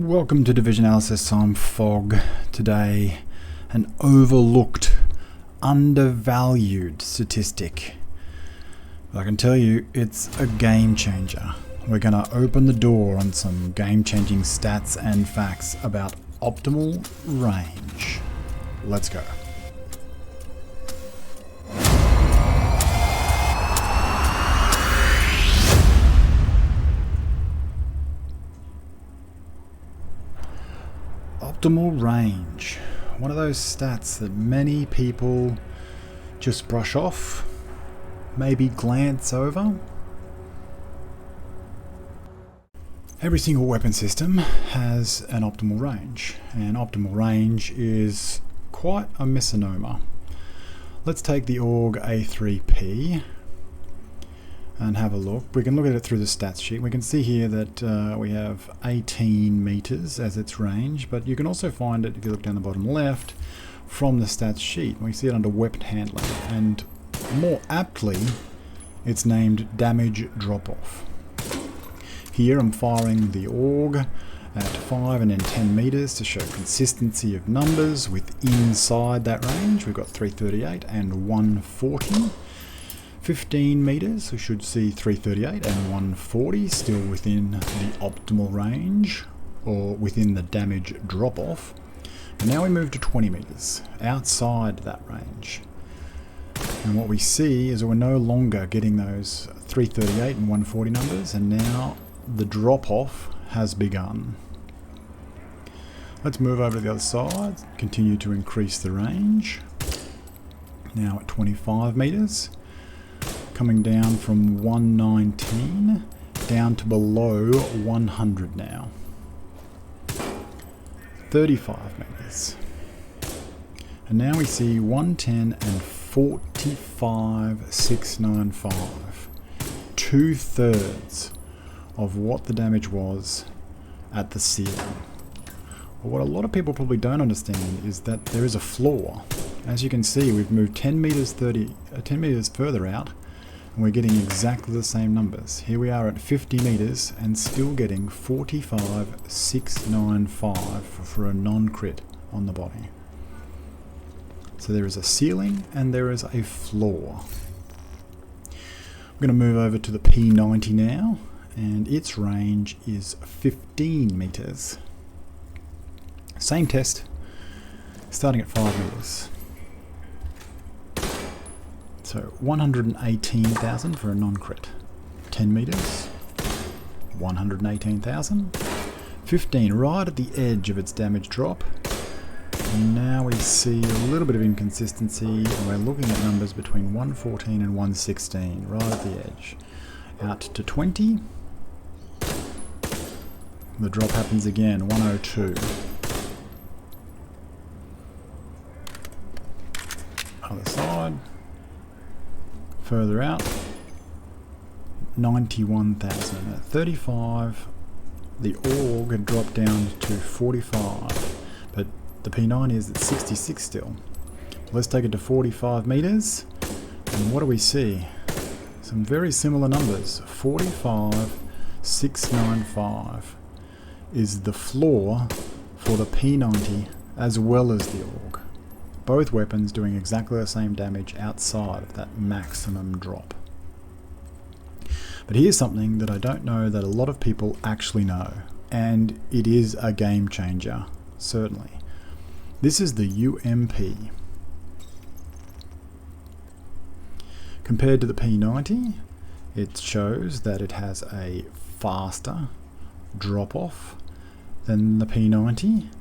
Welcome to Divisionalysis. I'm Fog. Today, an overlooked, undervalued statistic. But I can tell you, it's a game changer. We're going to open the door on some game-changing stats and facts about optimal range. Let's go. Optimal range. One of those stats that many people just brush off, maybe glance over. Every single weapon system has an optimal range, and optimal range is quite a misnomer. Let's take the AUG A3P and have a look. We can look at it through the stats sheet. We can see here that we have 18 meters as its range, but you can also find it, if you look down the bottom left, from the stats sheet. We see it under weapon handling, and more aptly, it's named damage drop-off. Here I'm firing the AUG at 5 and then 10 meters to show consistency of numbers with inside that range. We've got 338 and 140. 15 meters, we should see 338 and 140 still within the optimal range, or within the damage drop-off. And now we move to 20 meters, outside that range. And what we see is that we're no longer getting those 338 and 140 numbers, and now the drop-off has begun. Let's move over to the other side, continue to increase the range. Now at 25 meters. Coming down from 119 down to below 100 now. 35 meters. And now we see 110 and 45,695. 2/3 of what the damage was at the ceiling. But what a lot of people probably don't understand is that there is a floor. As you can see, we've moved 10 meters further out, and we're getting exactly the same numbers. Here we are at 50 meters and still getting 45,695 for a non-crit on the body. So there is a ceiling and there is a floor. We're going to move over to the P90 now, and its range is 15 meters. Same test, starting at 5 meters. So 118,000 for a non-crit. 10 meters, 118,000. 15 right at the edge of its damage drop. And now we see a little bit of inconsistency, and we're looking at numbers between 114 and 116, right at the edge. Out to 20. The drop happens again, 102. Other side. Further out, 91,000. At 35, the AUG had dropped down to 45, but the P90 is at 66 still. Let's take it to 45 meters, and what do we see? Some very similar numbers. 45,695 is the floor for the P90 as well as the AUG. Both weapons doing exactly the same damage outside of that maximum drop. But here's something that I don't know that a lot of people actually know, and it is a game changer, certainly. This is the UMP. Compared to the P90, it shows that it has a faster drop-off than the P90,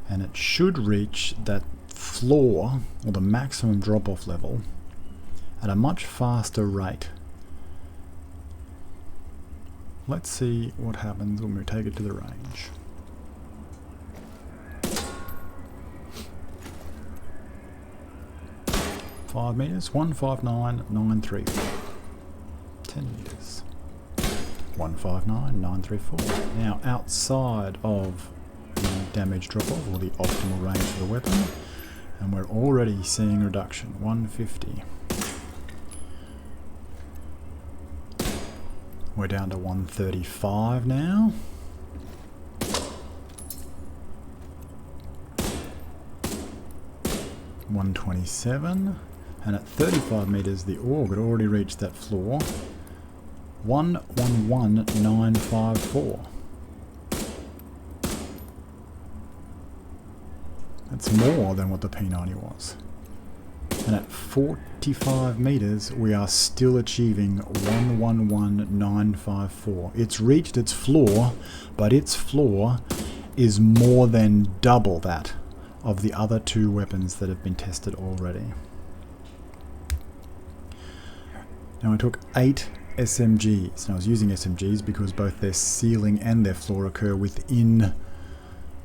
and it should reach that floor, or the maximum drop-off level, at a much faster rate. Let's see what happens when we take it to the range. Five meters, 159,934. 10 meters, 159,934. Now outside of the damage drop-off, or the optimal range of the weapon, and we're already seeing reduction, 150. We're down to 135 now. 127, and at 35 meters the AUG had already reached that floor, 111954. That's more than what the P90 was. And at 45 meters, we are still achieving 111954. It's reached its floor, but its floor is more than double that of the other two weapons that have been tested already. Now I took 8 SMGs. Now I was using SMGs because both their ceiling and their floor occur within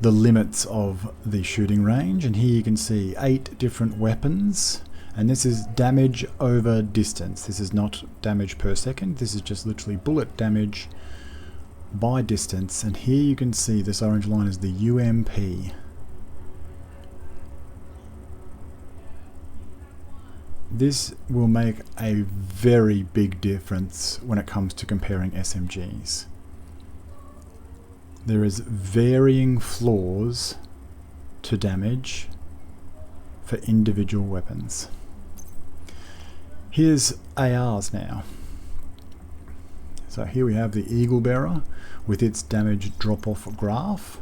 the limits of the shooting range, and here you can see 8 different weapons, and this is damage over distance. This is not damage per second, this is just literally bullet damage by distance, and here you can see this orange line is the UMP. This will make a very big difference when it comes to comparing SMGs. There is varying floors to damage for individual weapons. Here's ARs now. So here we have the Eagle Bearer with its damage drop-off graph.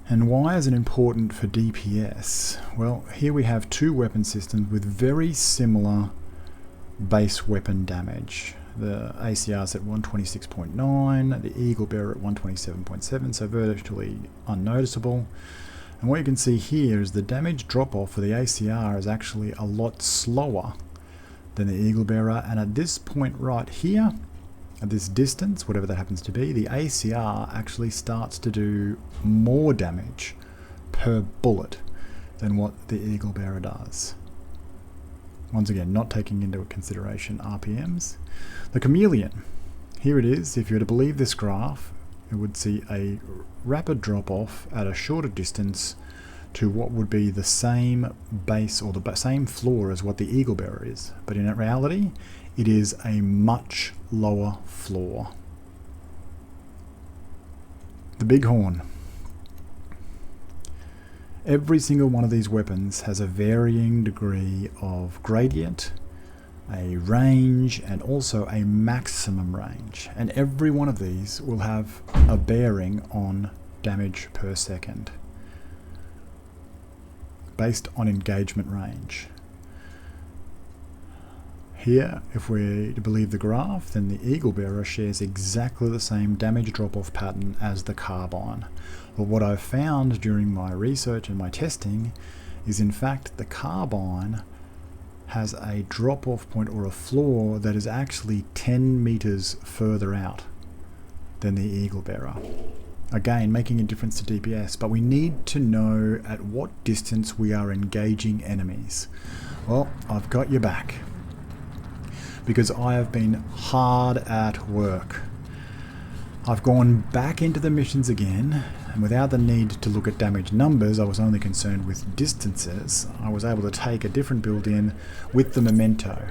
And why is it important for DPS? Well, here we have two weapon systems with very similar base weapon damage. The ACR's at 126.9, the Eagle Bearer at 127.7, so virtually unnoticeable. And what you can see here is the damage drop-off for the ACR is actually a lot slower than the Eagle Bearer, and at this point right here, at this distance, whatever that happens to be, the ACR actually starts to do more damage per bullet than what the Eagle Bearer does. Once again, not taking into consideration RPMs. The Chameleon, here it is. If you were to believe this graph, it would see a rapid drop-off at a shorter distance to what would be the same base or the same floor as what the Eagle Bearer is. But in reality, it is a much lower floor. The Bighorn. Every single one of these weapons has a varying degree of gradient, a range, and also a maximum range. And every one of these will have a bearing on damage per second based on engagement range. Here, if we're to believe the graph, then the Eagle Bearer shares exactly the same damage drop-off pattern as the Carbine. But what I've found during my research and my testing is in fact the Carbine has a drop-off point or a floor that is actually 10 meters further out than the Eagle Bearer. Again, making a difference to DPS, but we need to know at what distance we are engaging enemies. Well, I've got your back, because I have been hard at work. I've gone back into the missions again, and without the need to look at damage numbers, I was only concerned with distances. I was able to take a different build in with the memento.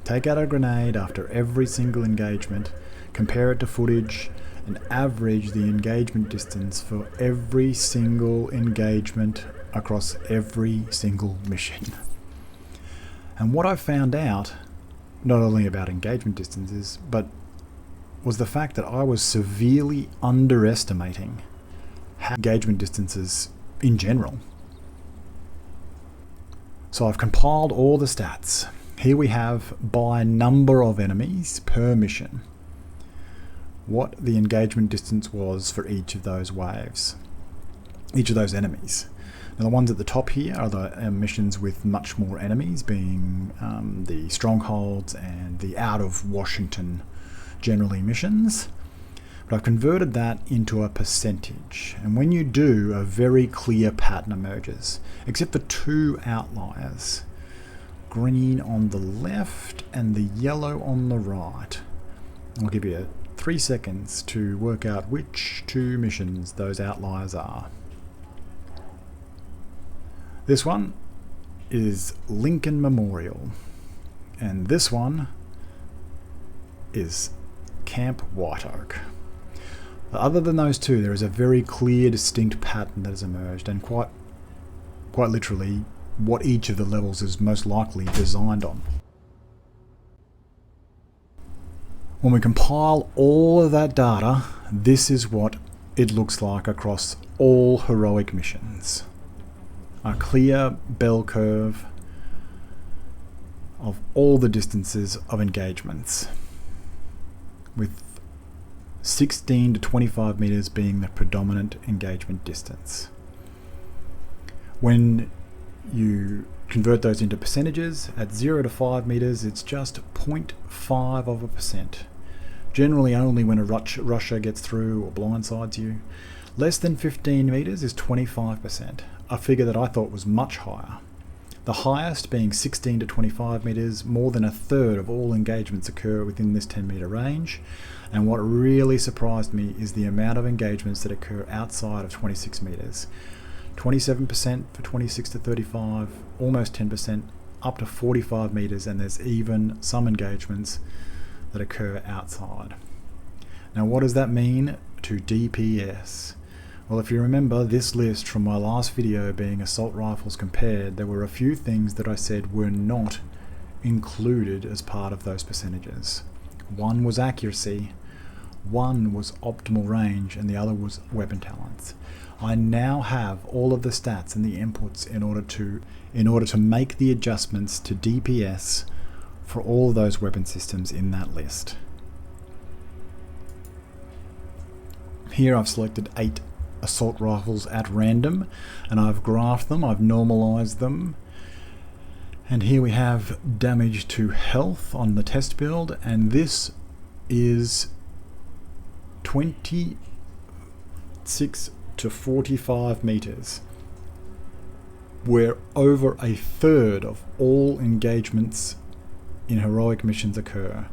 Take out a grenade after every single engagement, compare it to footage, and average the engagement distance for every single engagement across every single mission. And what I found out, not only about engagement distances, but was the fact that I was severely underestimating engagement distances in general. So I've compiled all the stats. Here we have by number of enemies per mission what the engagement distance was for each of those waves, each of those enemies. Now the ones at the top here are the missions with much more enemies, being the strongholds and the out of Washington generally missions. But I've converted that into a percentage, and when you do, a very clear pattern emerges, except for two outliers, green on the left and the yellow on the right. I'll give you 3 seconds to work out which two missions those outliers are. This one is Lincoln Memorial, and this one is Camp White Oak. Other than those two, there is a very clear, distinct pattern that has emerged, and quite literally, what each of the levels is most likely designed on. When we compile all of that data, this is what it looks like across all heroic missions. A clear bell curve of all the distances of engagements, with 16 to 25 meters being the predominant engagement distance. When you convert those into percentages, at 0 to 5 meters, it's just 0.5%. Generally only when a rusher gets through or blindsides you. Less than 15 meters is 25%, a figure that I thought was much higher. The highest being 16 to 25 meters, more than a third of all engagements occur within this 10 meter range. And what really surprised me is the amount of engagements that occur outside of 26 meters. 27% for 26 to 35, almost 10%, up to 45 meters, and there's even some engagements that occur outside. Now, what does that mean to DPS? Well, if you remember this list from my last video being assault rifles compared, there were a few things that I said were not included as part of those percentages. One was accuracy, one was optimal range, and the other was weapon talents. I now have all of the stats and the inputs in order to make the adjustments to DPS for all of those weapon systems in that list. Here I've selected 8 assault rifles at random, and I've graphed them, I've normalized them, and here we have damage to health on the test build, and this is 26 to 45 meters, where over a third of all engagements in heroic missions occur.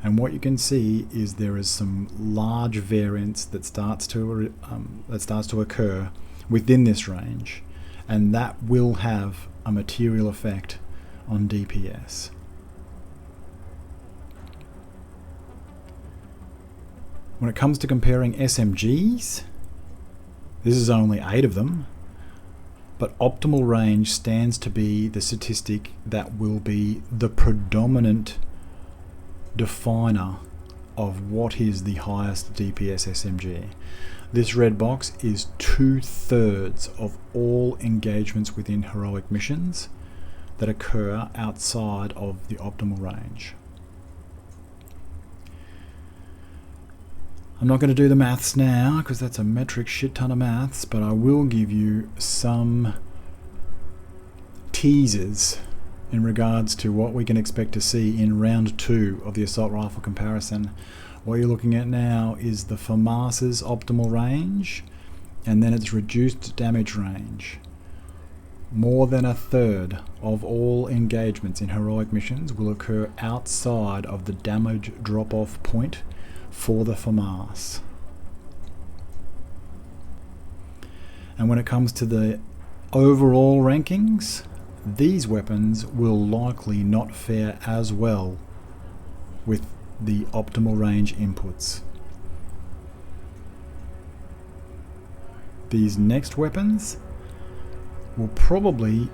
And what you can see is there is some large variance that starts to occur within this range, and that will have a material effect on DPS. When it comes to comparing SMGs, this is only 8 of them, but optimal range stands to be the statistic that will be the predominant definer of what is the highest DPS SMG. This red box is 2/3 of all engagements within heroic missions that occur outside of the optimal range. I'm not going to do the maths now because that's a metric shit ton of maths, but I will give you some teasers in regards to what we can expect to see in round 2 of the assault rifle comparison. What you're looking at now is the FAMAS's optimal range, and then its reduced damage range. More than a third of all engagements in heroic missions will occur outside of the damage drop-off point for the FAMAS. And when it comes to the overall rankings, these weapons will likely not fare as well with the optimal range inputs. These next weapons will probably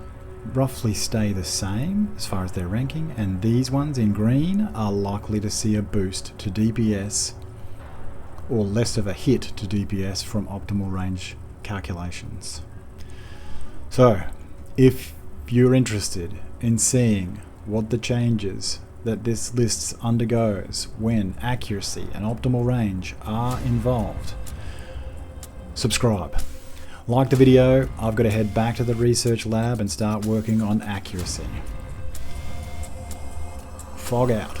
roughly stay the same as far as their ranking, and these ones in green are likely to see a boost to DPS, or less of a hit to DPS from optimal range calculations. So, if you're interested in seeing what the changes that this list undergoes when accuracy and optimal range are involved, subscribe. Like the video. I've got to head back to the research lab and start working on accuracy. Fog out.